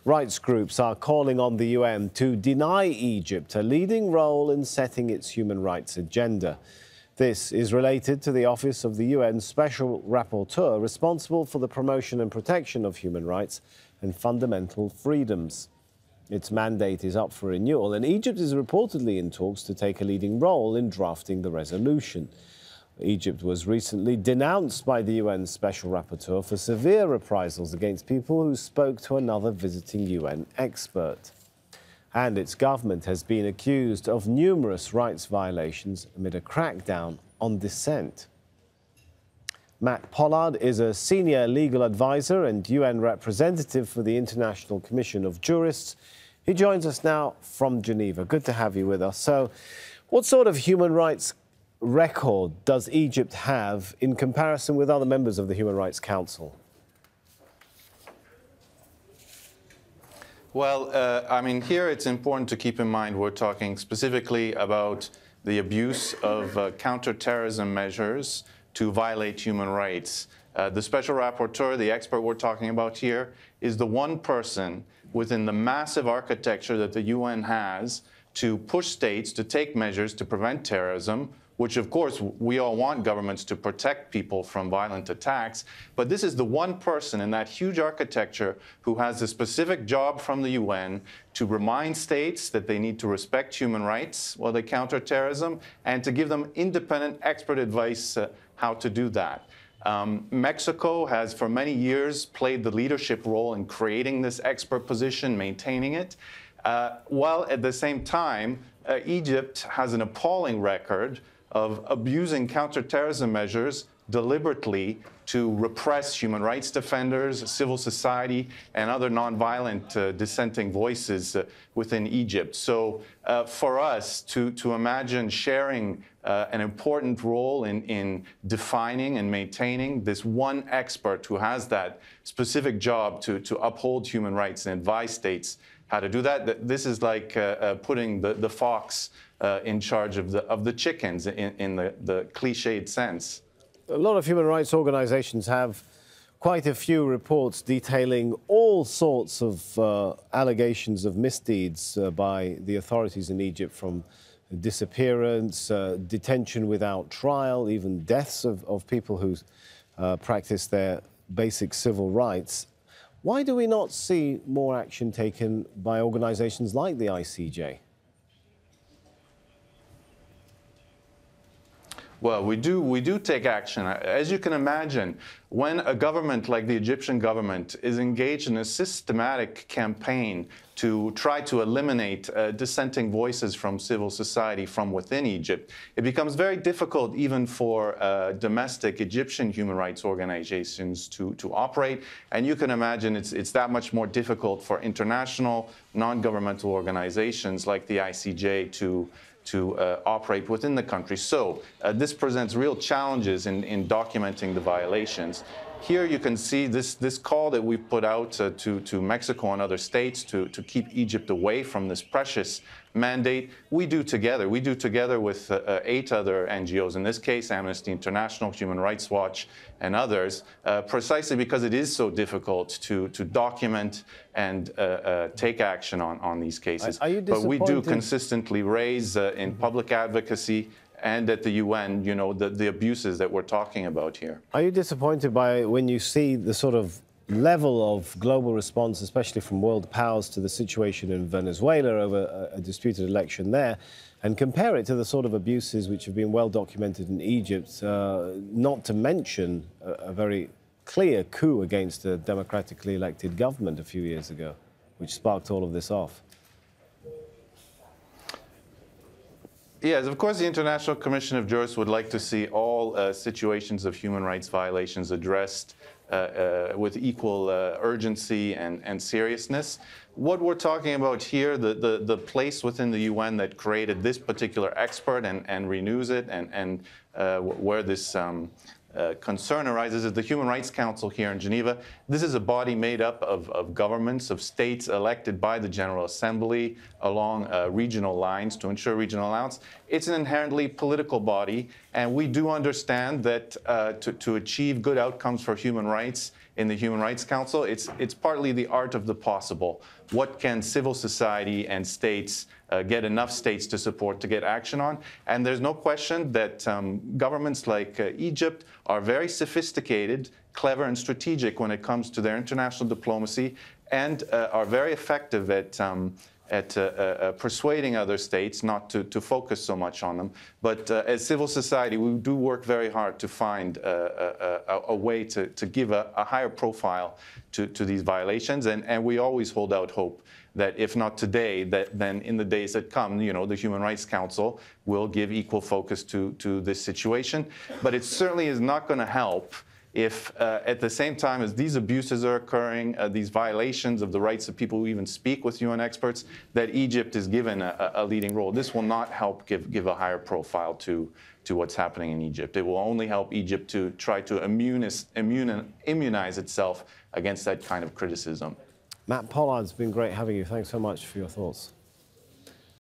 Rights groups are calling on the UN to deny Egypt a leading role in setting its human rights agenda. This is related to the office of the UN Special Rapporteur responsible for the promotion and protection of human rights and fundamental freedoms. Its mandate is up for renewal, and Egypt is reportedly in talks to take a leading role in drafting the resolution. Egypt was recently denounced by the UN Special Rapporteur for severe reprisals against people who spoke to another visiting UN expert. And its government has been accused of numerous rights violations amid a crackdown on dissent. Matt Pollard is a senior legal advisor and UN representative for the International Commission of Jurists. He joins us now from Geneva. Good to have you with us. So, what sort of human rights record does Egypt have in comparison with other members of the Human Rights Council? Well, I mean, here it's important to keep in mind we're talking specifically about the abuse of counterterrorism measures to violate human rights. The Special Rapporteur, the expert we're talking about here, is the one person within the massive architecture that the UN has to push states to take measures to prevent terrorism, which, of course, we all want governments to protect people from violent attacks. But this is the one person in that huge architecture who has a specific job from the UN to remind states that they need to respect human rights while they counter terrorism and to give them independent expert advice how to do that. Mexico has for many years played the leadership role in creating this expert position, maintaining it, while at the same time, Egypt has an appalling record of abusing counterterrorism measures deliberately to repress human rights defenders, civil society, and other nonviolent dissenting voices within Egypt. So for us to imagine sharing an important role in defining and maintaining this one expert who has that specific job to uphold human rights and advise states how to do that, this is like putting the fox in charge of the chickens in the cliched sense. A lot of human rights organizations have quite a few reports detailing all sorts of allegations of misdeeds by the authorities in Egypt, from disappearance, detention without trial, even deaths of people who practice their basic civil rights. Why do we not see more action taken by organizations like the ICJ? Well, we do take action. As you can imagine, when a government like the Egyptian government is engaged in a systematic campaign to try to eliminate dissenting voices from civil society from within Egypt, it becomes very difficult even for domestic Egyptian human rights organizations to operate. And you can imagine it's that much more difficult for international non-governmental organizations like the ICJ to operate within the country. So this presents real challenges in documenting the violations. Here you can see this call that we've put out to Mexico and other states to keep Egypt away from this precious mandate. We do together with 8 other NGOs, in this case Amnesty International, Human Rights Watch, and others, precisely because it is so difficult to document and take action on these cases. But we do consistently raise in public advocacy and at the UN, you know, the abuses that we're talking about here. Are you disappointed by when you see the sort of level of global response, especially from world powers, to the situation in Venezuela over a disputed election there, and compare it to the sort of abuses which have been well documented in Egypt, not to mention a very clear coup against a democratically elected government a few years ago, which sparked all of this off? Yes, of course, the International Commission of Jurists would like to see all situations of human rights violations addressed with equal urgency and seriousness. What we're talking about here, the place within the UN that created this particular expert and renews it, and where this concern arises, is the Human Rights Council here in Geneva. This is a body made up of governments, of states elected by the General Assembly along regional lines to ensure regional balance. It's an inherently political body, and we do understand that to achieve good outcomes for human rights, in the Human Rights Council. It's partly the art of the possible. What can civil society and states get enough states to support to get action on? And there's no question that governments like Egypt are very sophisticated, clever, and strategic when it comes to their international diplomacy, and are very effective at persuading other states not to focus so much on them. But as civil society, we do work very hard to find a way to give a higher profile to these violations, and we always hold out hope that if not today, then in the days that come, the Human Rights Council will give equal focus to this situation. But it certainly is not going to help if at the same time as these abuses are occurring, these violations of the rights of people who even speak with UN experts, that Egypt is given a leading role. This will not help give a higher profile to what's happening in Egypt. It will only help Egypt to try to immunize itself against that kind of criticism. Matt Pollard, it's been great having you. Thanks so much for your thoughts.